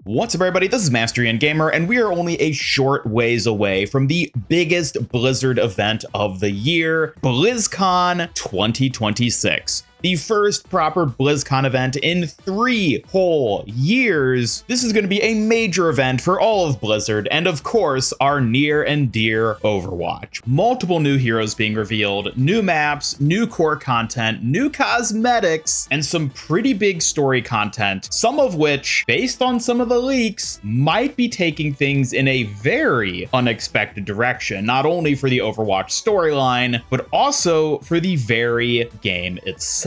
What's up, everybody? This is Mastery and Gamer, and we are only a short ways away from the biggest Blizzard event of the year, BlizzCon 2026. The first proper BlizzCon event in 3 whole years. This is going to be a major event for all of Blizzard, and of course, our near and dear Overwatch. Multiple new heroes being revealed, new maps, new core content, new cosmetics, and some pretty big story content, some of which, based on some of the leaks, might be taking things in a very unexpected direction, not only for the Overwatch storyline, but also for the very game itself.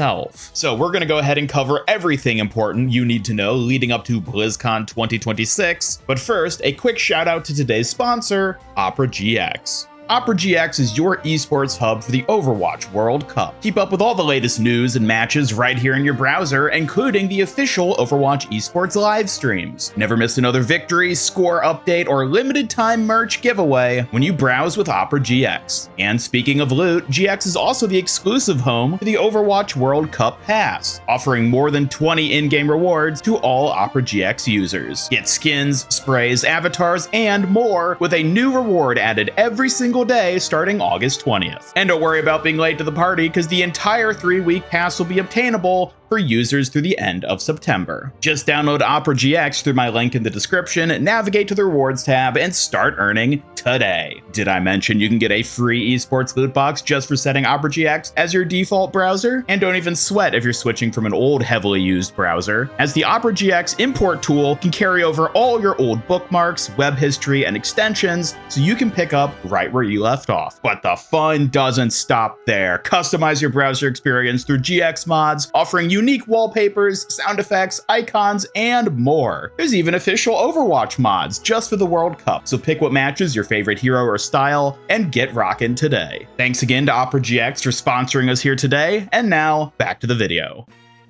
So we're going to go ahead and cover everything important you need to know leading up to BlizzCon 2026. But first, a quick shout out to today's sponsor, Opera GX. Opera GX is your esports hub for the Overwatch World Cup. Keep up with all the latest news and matches right here in your browser, including the official Overwatch esports live streams. Never miss another victory, score update, or limited time merch giveaway when you browse with Opera GX. And speaking of loot, GX is also the exclusive home for the Overwatch World Cup Pass, offering more than 20 in-game rewards to all Opera GX users. Get skins, sprays, avatars, and more with a new reward added every single day starting August 20th. And don't worry about being late to the party, because the entire 3-week pass will be obtainable for users through the end of September. Just download Opera GX through my link in the description, navigate to the rewards tab, and start earning today. Did I mention you can get a free esports loot box just for setting Opera GX as your default browser? And don't even sweat if you're switching from an old heavily used browser, as the Opera GX import tool can carry over all your old bookmarks, web history, and extensions, so you can pick up right where you left off. But the fun doesn't stop there. Customize your browser experience through GX mods, offering unique wallpapers, sound effects, icons, and more. There's even official Overwatch mods just for the World Cup, so pick what matches your favorite hero or style and get rockin' today. Thanks again to Opera GX for sponsoring us here today, and now back to the video.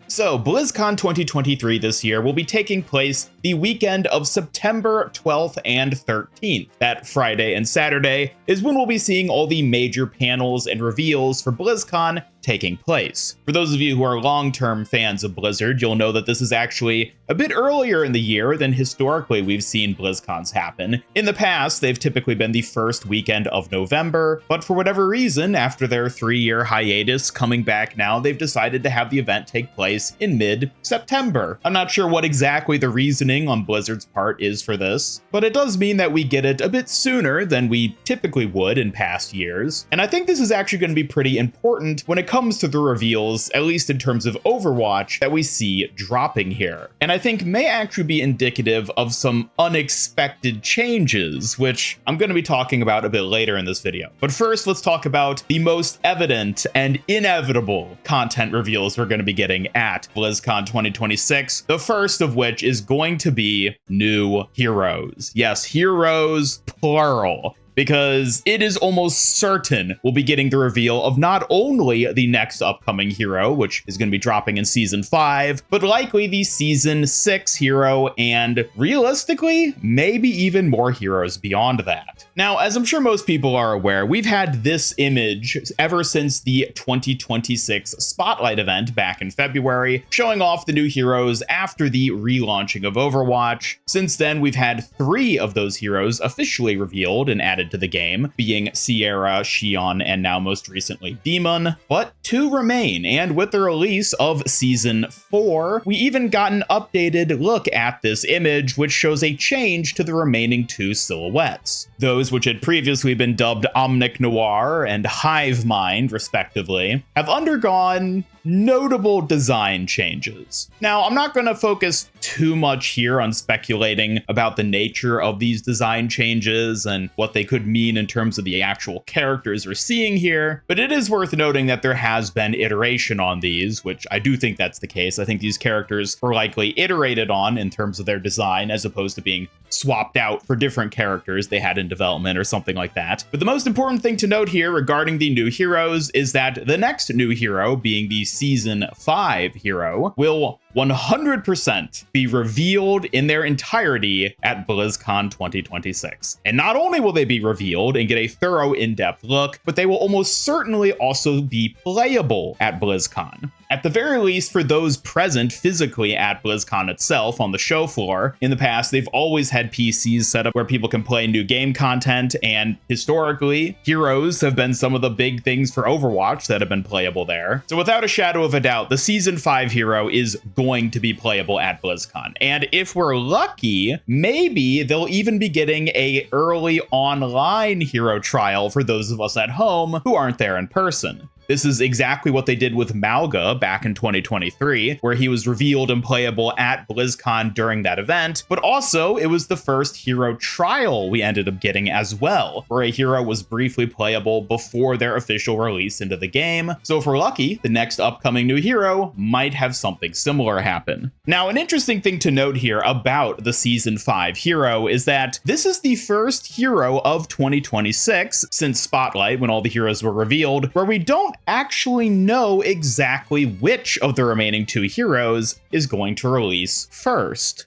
So, BlizzCon 2023 this year will be taking place the weekend of September 12th and 13th. That Friday and Saturday is when we'll be seeing all the major panels and reveals for BlizzCon taking place. For those of you who are long-term fans of Blizzard, you'll know that this is actually a bit earlier in the year than historically we've seen BlizzCons happen. In the past, they've typically been the first weekend of November, but for whatever reason, after their 3-year hiatus coming back now, they've decided to have the event take place in mid-September. I'm not sure what exactly the reasoning on Blizzard's part is for this, but it does mean that we get it a bit sooner than we typically would in past years. And I think this is actually going to be pretty important when it comes to the reveals, at least in terms of Overwatch, that we see dropping here. And I think may actually be indicative of some unexpected changes, which I'm going to be talking about a bit later in this video. But first, let's talk about the most evident and inevitable content reveals we're going to be getting at BlizzCon 2026, the first of which is going to be new heroes. Yes, heroes, plural, because it is almost certain we'll be getting the reveal of not only the next upcoming hero, which is going to be dropping in Season 5, but likely the Season 6 hero, and realistically, maybe even more heroes beyond that. Now, as I'm sure most people are aware, we've had this image ever since the 2026 Spotlight event back in February, showing off the new heroes after the relaunching of Overwatch. Since then, we've had 3 of those heroes officially revealed and added to the game, being Sierra, Xion, and now most recently Demon, but 2 remain, and with the release of Season 4, we even got an updated look at this image, which shows a change to the remaining 2 silhouettes. Those which had previously been dubbed Omnic Noir and Hive Mind, respectively, have undergone notable design changes. Now, I'm not going to focus too much here on speculating about the nature of these design changes and what they could mean in terms of the actual characters we're seeing here, but it is worth noting that there has been iteration on these, which I do think that's the case. I think these characters were likely iterated on in terms of their design as opposed to being swapped out for different characters they had in development or something like that. But the most important thing to note here regarding the new heroes is that the next new hero, being the Season 5 hero, will 100% be revealed in their entirety at BlizzCon 2026. And not only will they be revealed and get a thorough in-depth look, but they will almost certainly also be playable at BlizzCon. At the very least, for those present physically at BlizzCon itself on the show floor, in the past, they've always had PCs set up where people can play new game content, and historically, heroes have been some of the big things for Overwatch that have been playable there. So without a shadow of a doubt, the Season 5 hero is going to be playable at BlizzCon. And if we're lucky, maybe they'll even be getting a early online hero trial for those of us at home who aren't there in person. This is exactly what they did with Malga back in 2023, where he was revealed and playable at BlizzCon during that event, but also it was the first hero trial we ended up getting as well, where a hero was briefly playable before their official release into the game. So if we're lucky, the next upcoming new hero might have something similar happen. Now, an interesting thing to note here about the Season 5 hero is that this is the first hero of 2026 since Spotlight, when all the heroes were revealed, where we don't actually know exactly which of the remaining two heroes is going to release first.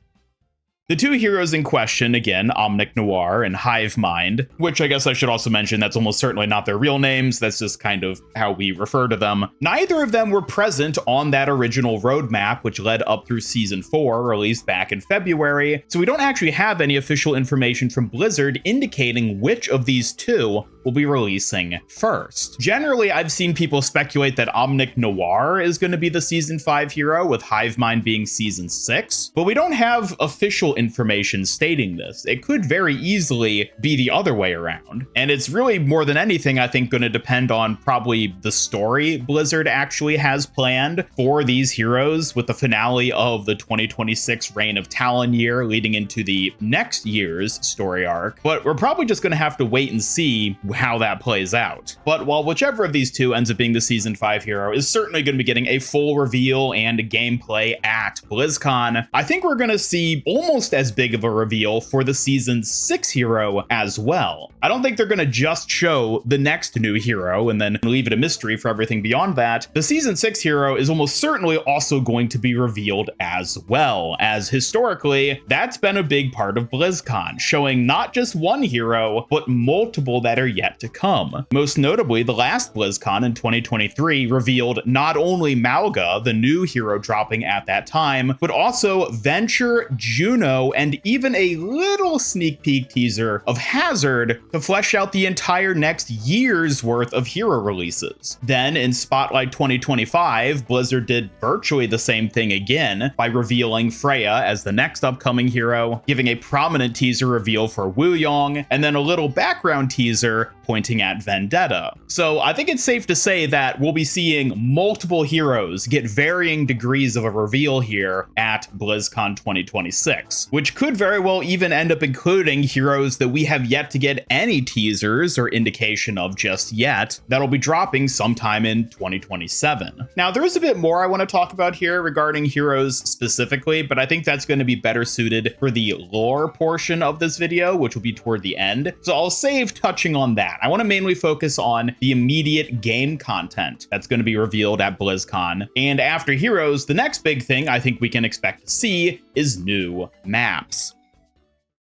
The two heroes in question, again, Omnic Noir and Hivemind, which I guess I should also mention that's almost certainly not their real names, that's just kind of how we refer to them. Neither of them were present on that original roadmap, which led up through Season 4, released back in February, so we don't actually have any official information from Blizzard indicating which of these two will be releasing first. Generally, I've seen people speculate that Omnic Noir is going to be the Season 5 hero, with Hivemind being Season 6, but we don't have official information stating this. It could very easily be the other way around. And it's really, more than anything, I think, going to depend on probably the story Blizzard actually has planned for these heroes, with the finale of the 2026 Reign of Talon year leading into the next year's story arc. But we're probably just going to have to wait and see how that plays out. But while whichever of these two ends up being the Season 5 hero is certainly going to be getting a full reveal and gameplay at BlizzCon, I think we're going to see almost as big of a reveal for the Season 6 hero as well. I don't think they're going to just show the next new hero and then leave it a mystery for everything beyond that. The Season 6 hero is almost certainly also going to be revealed as well, as historically, that's been a big part of BlizzCon, showing not just one hero, but multiple that are yet to come. Most notably, the last BlizzCon in 2023 revealed not only Malga, the new hero dropping at that time, but also Venture, Juno, and even a little sneak peek teaser of Hazard to flesh out the entire next year's worth of hero releases. Then in Spotlight 2025, Blizzard did virtually the same thing again by revealing Freya as the next upcoming hero, giving a prominent teaser reveal for Wu Yong, and then a little background teaser pointing at Vendetta. So I think it's safe to say that we'll be seeing multiple heroes get varying degrees of a reveal here at BlizzCon 2026, which could very well even end up including heroes that we have yet to get any teasers or indication of just yet, that'll be dropping sometime in 2027. Now, there is a bit more I want to talk about here regarding heroes specifically, but I think that's going to be better suited for the lore portion of this video, which will be toward the end. So I'll save touching on that. I want to mainly focus on the immediate game content that's going to be revealed at BlizzCon. And after heroes, the next big thing I think we can expect to see is new maps.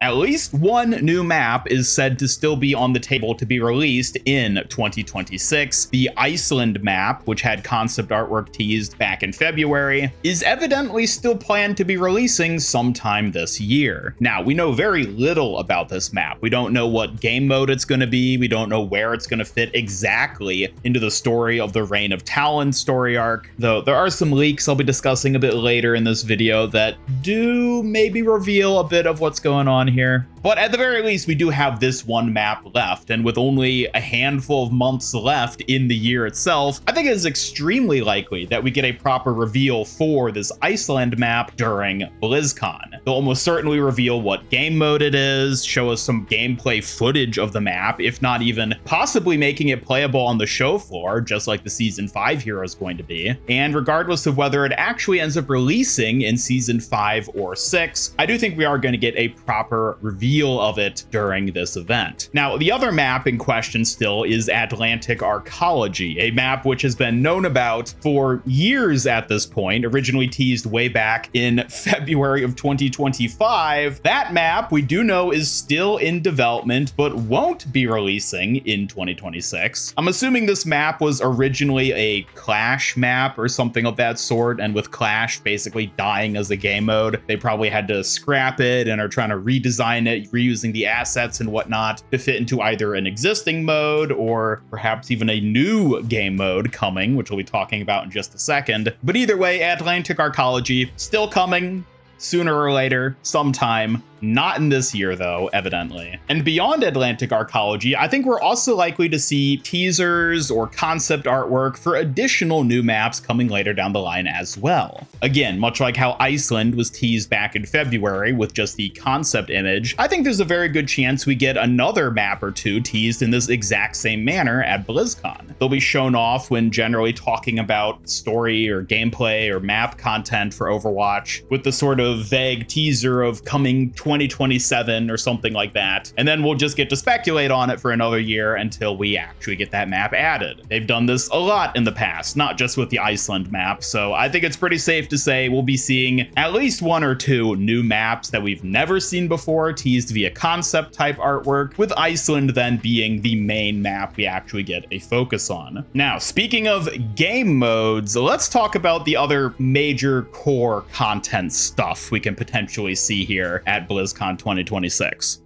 At least one new map is said to still be on the table to be released in 2026. The Iceland map, which had concept artwork teased back in February, is evidently still planned to be releasing sometime this year. Now, we know very little about this map. We don't know what game mode it's going to be. We don't know where it's going to fit exactly into the story of the Reign of Talon story arc, though there are some leaks I'll be discussing a bit later in this video that do maybe reveal a bit of what's going on here. But at the very least, we do have this one map left, and with only a handful of months left in the year itself, I think it is extremely likely that we get a proper reveal for this Iceland map during BlizzCon. They'll almost certainly reveal what game mode it is, show us some gameplay footage of the map, if not even possibly making it playable on the show floor, just like the Season 5 hero is going to be. And regardless of whether it actually ends up releasing in Season 5 or 6, I do think we are going to get a proper reveal of it during this event. Now, the other map in question still is Atlantic Arcology, a map which has been known about for years at this point, originally teased way back in February of 2025. That map we do know is still in development, but won't be releasing in 2026. I'm assuming this map was originally a Clash map or something of that sort, and with Clash basically dying as a game mode, they probably had to scrap it and are trying to redesign it, reusing the assets and whatnot to fit into either an existing mode or perhaps even a new game mode coming, which we'll be talking about in just a second. But either way, Atlantic Arcology still coming sooner or later, sometime. Not in this year, though, evidently. And beyond Atlantic Arcology, I think we're also likely to see teasers or concept artwork for additional new maps coming later down the line as well. Again, much like how Iceland was teased back in February with just the concept image, I think there's a very good chance we get another map or two teased in this exact same manner at BlizzCon. They'll be shown off when generally talking about story or gameplay or map content for Overwatch, with the sort of vague teaser of coming 2027 or something like that. And then we'll just get to speculate on it for another year until we actually get that map added. They've done this a lot in the past, not just with the Iceland map. So I think it's pretty safe to say we'll be seeing at least one or two new maps that we've never seen before teased via concept type artwork, with Iceland then being the main map we actually get a focus on. Now, speaking of game modes, let's talk about the other major core content stuff we can potentially see here at BlizzCon 2026.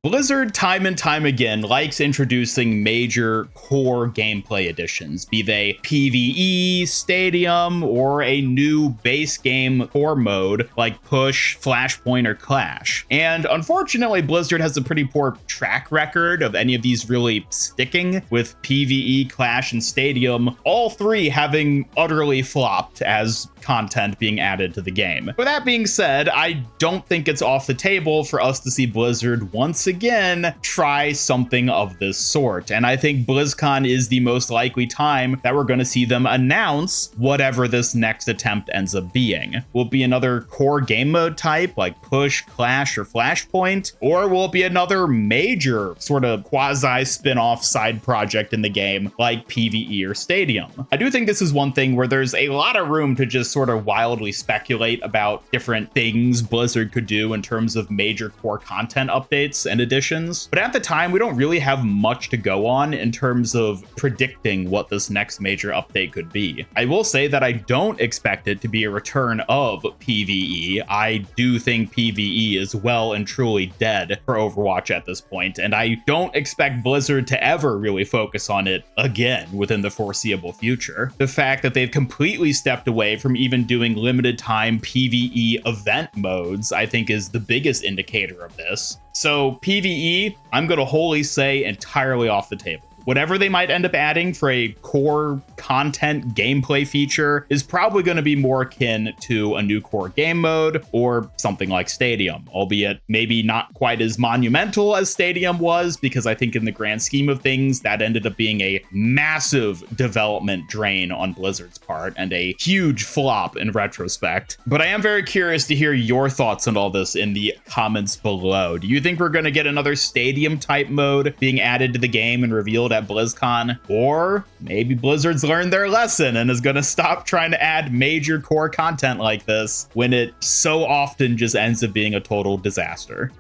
Blizzard, time and time again, likes introducing major core gameplay additions, be they PvE, Stadium, or a new base game core mode like Push, Flashpoint, or Clash. And unfortunately, Blizzard has a pretty poor track record of any of these really sticking, with PvE, Clash, and Stadium, all three having utterly flopped as content being added to the game. With that being said, I don't think it's off the table for us to see Blizzard once again try something of this sort. And I think BlizzCon is the most likely time that we're going to see them announce whatever this next attempt ends up being. Will it be another core game mode type like Push, Clash, or Flashpoint? Or will it be another major sort of quasi spin-off side project in the game like PvE or Stadium? I do think this is one thing where there's a lot of room to just sort of wildly speculate about different things Blizzard could do in terms of major core content updates and additions. But at the time, we don't really have much to go on in terms of predicting what this next major update could be. I will say that I don't expect it to be a return of PvE. I do think PvE is well and truly dead for Overwatch at this point, and I don't expect Blizzard to ever really focus on it again within the foreseeable future. The fact that they've completely stepped away from even doing limited time PvE event modes, I think, is the biggest indicator of this. So PvE, I'm going to wholly say entirely off the table. Whatever they might end up adding for a core content gameplay feature is probably going to be more akin to a new core game mode or something like Stadium, albeit maybe not quite as monumental as Stadium was, because I think in the grand scheme of things, that ended up being a massive development drain on Blizzard's part and a huge flop in retrospect. But I am very curious to hear your thoughts on all this in the comments below. Do you think we're going to get another Stadium type mode being added to the game and revealed at BlizzCon? Or maybe Blizzard's learned their lesson and is going to stop trying to add major core content like this when it so often just ends up being a total disaster.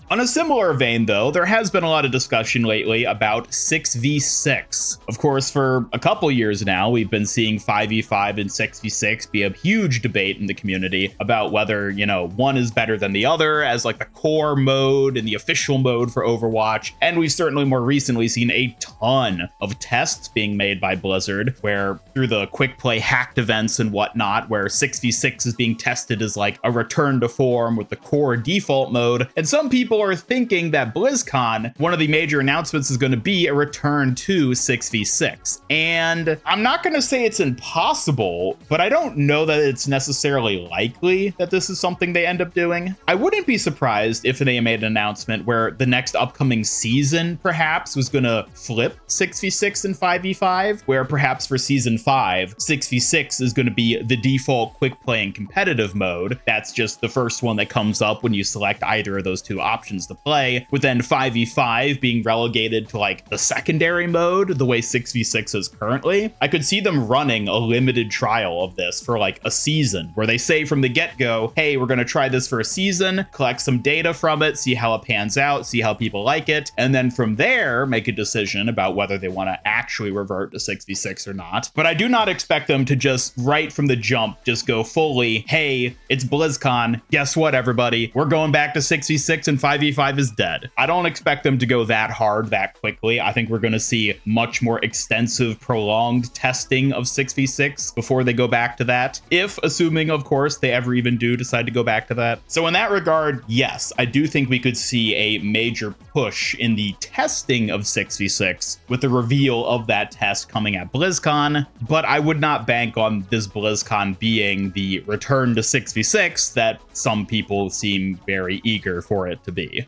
On a similar vein, though, there has been a lot of discussion lately about 6v6. Of course, for a couple years now, we've been seeing 5v5 and 6v6 be a huge debate in the community about whether, one is better than the other as like the core mode and the official mode for Overwatch. And we've certainly more recently seen a ton of tests being made by Blizzard, where through the quick play hacked events and whatnot, where 6v6 is being tested as like a return to form with the core default mode. And some people people are thinking that BlizzCon, one of the major announcements is going to be a return to 6v6. And I'm not going to say it's impossible, but I don't know that it's necessarily likely that this is something they end up doing. I wouldn't be surprised if they made an announcement where the next upcoming season perhaps was going to flip 6v6 and 5v5, where perhaps for season 5, 6v6 is going to be the default quick play and competitive mode. That's just the first one that comes up when you select either of those two options to play, with then 5v5 being relegated to like the secondary mode, the way 6v6 is currently. I could see them running a limited trial of this for like a season, where they say from the get-go, hey, we're going to try this for a season, collect some data from it, see how it pans out, see how people like it, and then from there make a decision about whether they want to actually revert to 6v6 or not. But I do not expect them to just right from the jump just go fully, hey, it's BlizzCon, guess what everybody, we're going back to 6v6 and 5v5 is dead. I don't expect them to go that hard that quickly. I think we're going to see much more extensive, prolonged testing of 6v6 before they go back to that, if, assuming of course they ever even do decide to go back to that. So in that regard, yes, I do think we could see a major push in the testing of 6v6 with the reveal of that test coming at BlizzCon, but I would not bank on this BlizzCon being the return to 6v6 that some people seem very eager for it to be.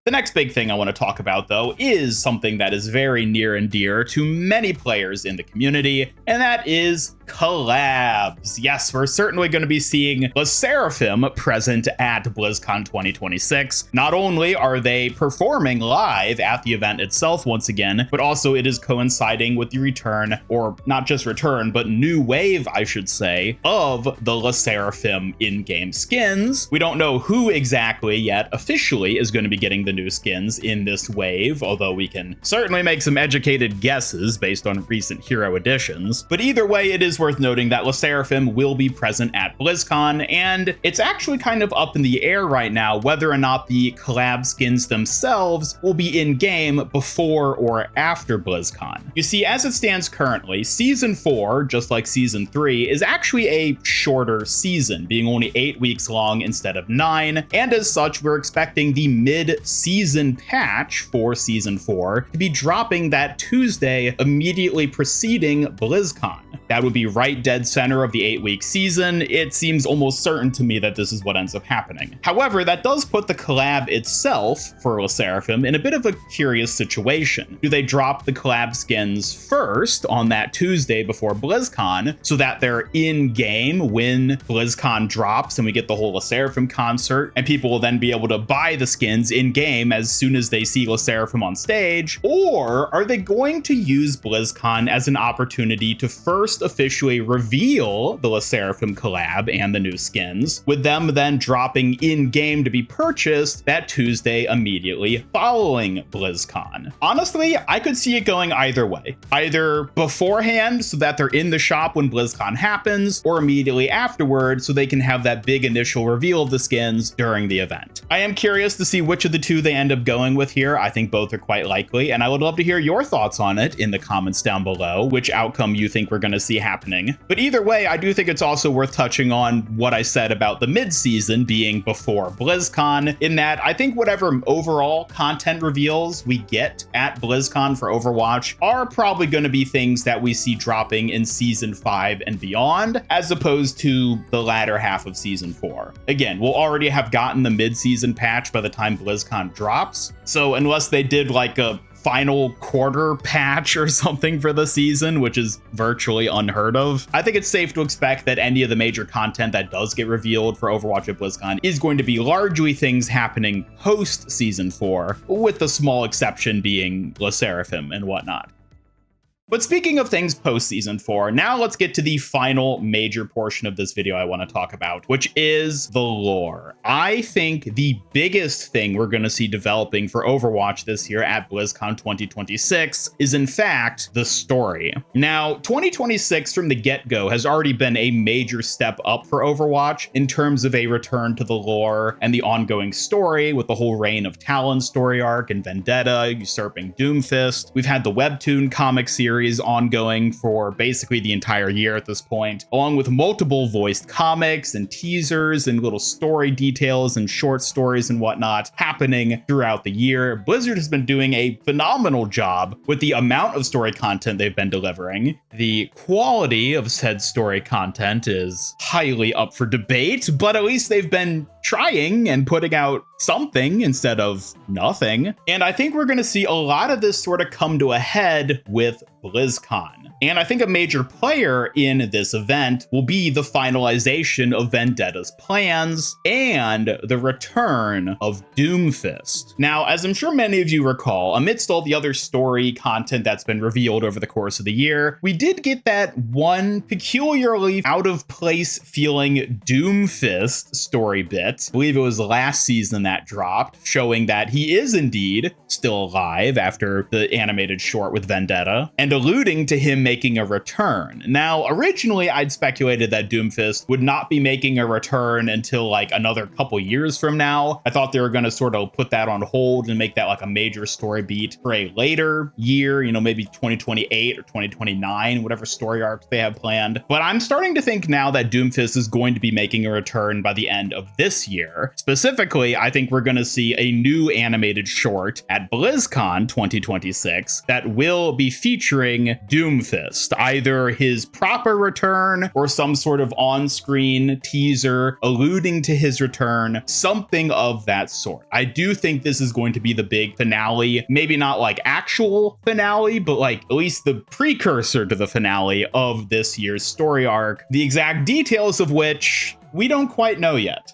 The next big thing I want to talk about, though, is something that is very near and dear to many players in the community, and that is collabs. Yes, we're certainly going to be seeing Le Seraphim present at BlizzCon 2026. Not only are they performing live at the event itself once again, but also it is coinciding with the return, or not just return, but new wave, I should say, of the Le Seraphim in-game skins. We don't know who exactly yet officially is going to be getting the new skins in this wave, although we can certainly make some educated guesses based on recent hero additions. But either way, it is worth noting that Le Seraphim will be present at BlizzCon, and it's actually kind of up in the air right now whether or not the collab skins themselves will be in-game before or after BlizzCon. You see, as it stands currently, Season 4, just like Season 3, is actually a shorter season, being only 8 weeks long instead of 9, and as such, we're expecting the mid-season patch for Season 4 to be dropping that Tuesday immediately preceding BlizzCon. That would be right dead center of the 8-week season. It seems almost certain to me that this is what ends up happening. However, that does put the collab itself for Le Seraphim in a bit of a curious situation. Do they drop the collab skins first on that Tuesday before BlizzCon so that they're in-game when BlizzCon drops and we get the whole Le Seraphim concert, and people will then be able to buy the skins in-game as soon as they see Le Seraphim on stage? Or are they going to use BlizzCon as an opportunity to first officially reveal the Le Seraphim collab and the new skins, with them then dropping in-game to be purchased that Tuesday immediately following BlizzCon? Honestly, I could see it going either way. Either beforehand so that they're in the shop when BlizzCon happens, or immediately afterward so they can have that big initial reveal of the skins during the event. I am curious to see which of the two they end up going with here. I think both are quite likely, and I would love to hear your thoughts on it in the comments down below, which outcome you think we're going to see happening. But either way, I do think it's also worth touching on what I said about the mid-season being before BlizzCon, in that I think whatever overall content reveals we get at BlizzCon for Overwatch are probably going to be things that we see dropping in Season 5 and beyond, as opposed to the latter half of Season 4. Again, we'll already have gotten the mid-season patch by the time BlizzCon drops, so unless they did like a final quarter patch or something for the season, which is virtually unheard of, I think it's safe to expect that any of the major content that does get revealed for Overwatch at BlizzCon is going to be largely things happening post Season 4, with the small exception being Le Seraphim and whatnot. But speaking of things post Season 4, now let's get to the final major portion of this video I want to talk about, which is the lore. I think the biggest thing we're going to see developing for Overwatch this year at BlizzCon 2026 is in fact the story. Now, 2026 from the get-go has already been a major step up for Overwatch in terms of a return to the lore and the ongoing story, with the whole Reign of Talon story arc and Vendetta, usurping Doomfist. We've had the webtoon comic series series ongoing for basically the entire year at this point, along with multiple voiced comics and teasers and little story details and short stories and whatnot happening throughout the year. Blizzard has been doing a phenomenal job with the amount of story content they've been delivering. The quality of said story content is highly up for debate, but at least they've been trying and putting out something instead of nothing. And I think we're going to see a lot of this sort of come to a head with BlizzCon. And I think a major player in this event will be the finalization of Vendetta's plans and the return of Doomfist. Now, as I'm sure many of you recall, amidst all the other story content that's been revealed over the course of the year, we did get that one peculiarly out of place feeling Doomfist story bit. I believe it was last season that dropped, showing that he is indeed still alive after the animated short with Vendetta, and alluding to him making a return. Now, originally I'd speculated that Doomfist would not be making a return until like another couple years from now. I thought they were going to sort of put that on hold and make that like a major story beat for a later year, you know, maybe 2028 or 2029, whatever story arcs they have planned. But I'm starting to think now that Doomfist is going to be making a return by the end of this year. Specifically, I think we're going to see a new animated short at BlizzCon 2026 that will be featuring Doomfist, either his proper return or some sort of on-screen teaser alluding to his return, something of that sort. I do think this is going to be the big finale, maybe not like actual finale, but like at least the precursor to the finale of this year's story arc, the exact details of which we don't quite know yet.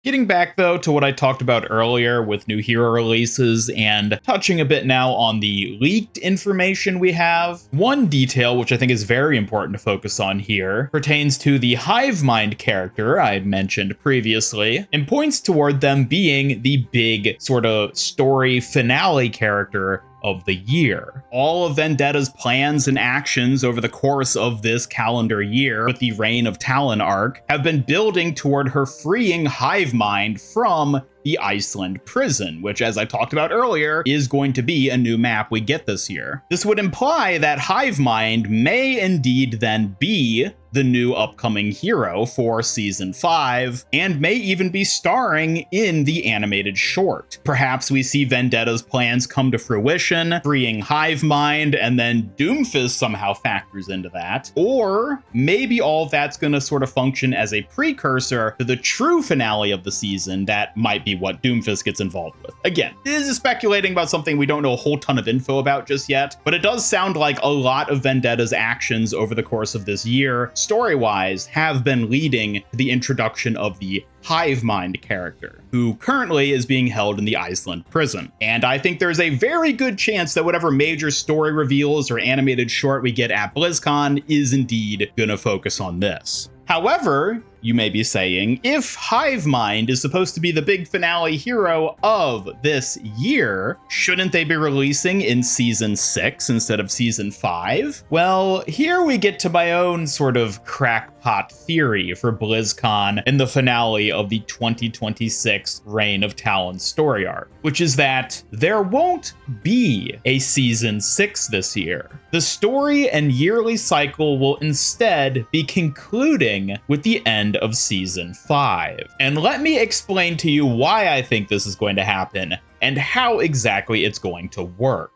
Getting back, though, to what I talked about earlier with new hero releases and touching a bit now on the leaked information we have, one detail which I think is very important to focus on here pertains to the Hivemind character I had mentioned previously and points toward them being the big sort of story finale character of the year. All of Vendetta's plans and actions over the course of this calendar year with the Reign of Talon arc have been building toward her freeing Hivemind from the Iceland prison, which, as I talked about earlier, is going to be a new map we get this year. This would imply that Hivemind may indeed then be the new upcoming hero for Season 5, and may even be starring in the animated short. Perhaps we see Vendetta's plans come to fruition, freeing Hivemind, and then Doomfist somehow factors into that. Or maybe all of that's going to sort of function as a precursor to the true finale of the season that might be what Doomfist gets involved with. Again, this is speculating about something we don't know a whole ton of info about just yet, but it does sound like a lot of Vendetta's actions over the course of this year, story-wise, have been leading to the introduction of the Hivemind character, who currently is being held in the Iceland prison. And I think there's a very good chance that whatever major story reveals or animated short we get at BlizzCon is indeed gonna focus on this. However, you may be saying, if Hivemind is supposed to be the big finale hero of this year, shouldn't they be releasing in Season 6 instead of Season 5? Well, here we get to my own sort of crackpot theory for BlizzCon and the finale of the 2026 Reign of Talon story arc, which is that there won't be a Season 6 this year. The story and yearly cycle will instead be concluding with the end of Season 5. And let me explain to you why I think this is going to happen and how exactly it's going to work.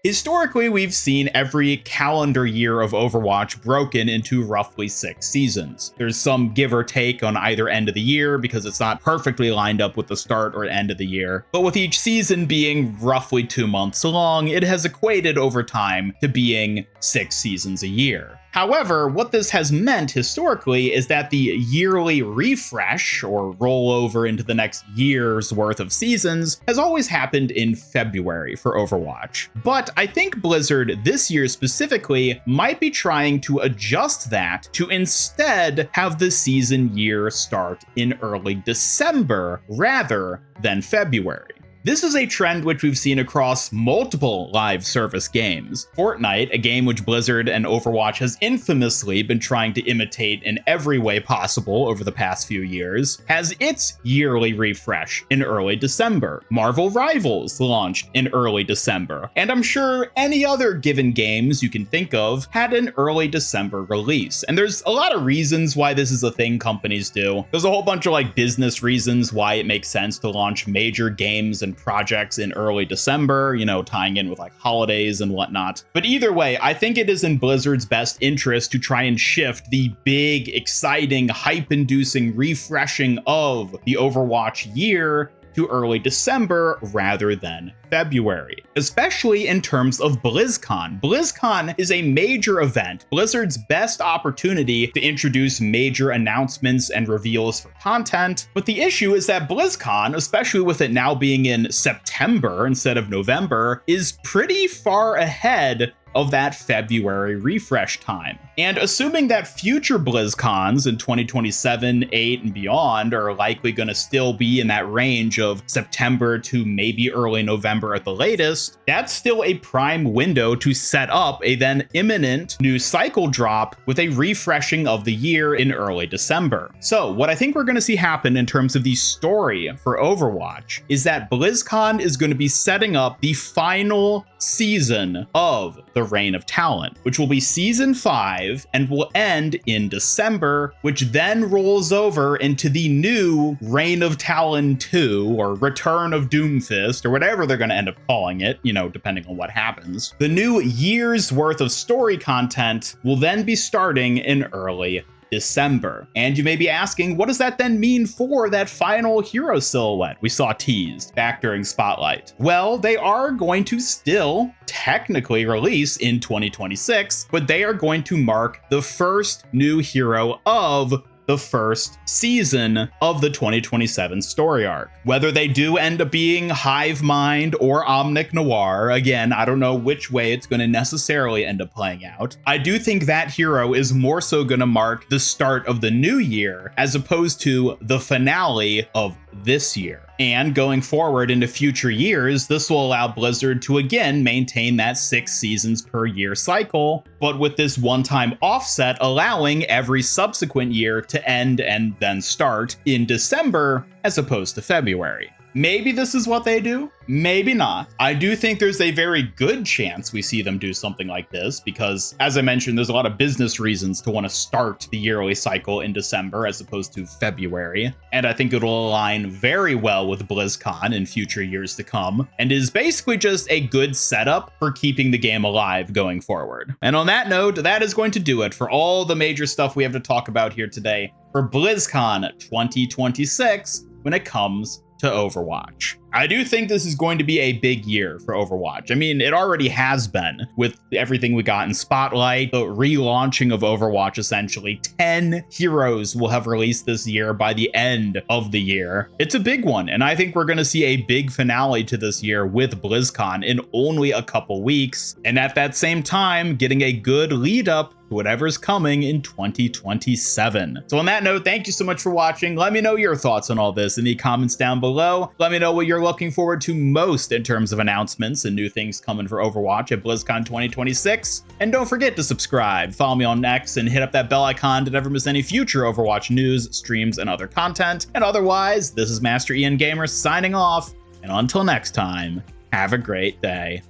Historically, we've seen every calendar year of Overwatch broken into roughly 6 seasons. There's some give or take on either end of the year because it's not perfectly lined up with the start or end of the year. But with each season being roughly 2 months long, it has equated over time to being 6 seasons a year. However, what this has meant historically is that the yearly refresh or rollover into the next year's worth of seasons has always happened in February for Overwatch. But I think Blizzard this year specifically might be trying to adjust that to instead have the season year start in early December rather than February. This is a trend which we've seen across multiple live service games. Fortnite, a game which Blizzard and Overwatch has infamously been trying to imitate in every way possible over the past few years, has its yearly refresh in early December. Marvel Rivals launched in early December, and I'm sure any other given games you can think of had an early December release. And there's a lot of reasons why this is a thing companies do. There's a whole bunch of like business reasons why it makes sense to launch major games and projects in early December, you know, tying in with like holidays and whatnot. But either way, I think it is in Blizzard's best interest to try and shift the big, exciting, hype-inducing refreshing of the Overwatch year to early December rather than February, especially in terms of BlizzCon. BlizzCon is a major event, Blizzard's best opportunity to introduce major announcements and reveals for content. But the issue is that BlizzCon, especially with it now being in September instead of November, is pretty far ahead of that February refresh time. And assuming that future BlizzCons in 2027, 8, and beyond are likely going to still be in that range of September to maybe early November at the latest, that's still a prime window to set up a then imminent new cycle drop with a refreshing of the year in early December. So what I think we're going to see happen in terms of the story for Overwatch is that BlizzCon is going to be setting up the final season of the Reign of Talent, which will be season 5 and will end in December, which then rolls over into the new Reign of Talent 2 or Return of Doomfist or whatever they're going to end up calling it, you know, depending on what happens. The new year's worth of story content will then be starting in early December. And you may be asking, what does that then mean for that final hero silhouette we saw teased back during Spotlight? Well, they are going to still technically release in 2026, but they are going to mark the first new hero of the first season of the 2027 story arc. Whether they do end up being Hive Mind or Omnic Noir, again, I don't know which way it's going to necessarily end up playing out. I do think that hero is more so going to mark the start of the new year as opposed to the finale of this year. And going forward into future years, this will allow Blizzard to again maintain that 6 seasons per year cycle, but with this one-time offset allowing every subsequent year to end and then start in December as opposed to February. Maybe this is what they do, maybe not. I do think there's a very good chance we see them do something like this because, as I mentioned, there's a lot of business reasons to want to start the yearly cycle in December as opposed to February. And I think it'll align very well with BlizzCon in future years to come and is basically just a good setup for keeping the game alive going forward. And on that note, that is going to do it for all the major stuff we have to talk about here today for BlizzCon 2026 when it comes to Overwatch. I do think this is going to be a big year for Overwatch. I mean, it already has been with everything we got in Spotlight, the relaunching of Overwatch essentially. 10 heroes will have released this year by the end of the year. It's a big one, and I think we're going to see a big finale to this year with BlizzCon in only a couple weeks, and at that same time, getting a good lead up to whatever's coming in 2027. So on that note, thank you so much for watching. Let me know your thoughts on all this in the comments down below. Let me know what you're looking forward to most in terms of announcements and new things coming for Overwatch at BlizzCon 2026. And don't forget to subscribe, follow me on X, and hit up that bell icon to never miss any future Overwatch news, streams, and other content. And otherwise, this is Master Ian Gamer signing off, and until next time, have a great day.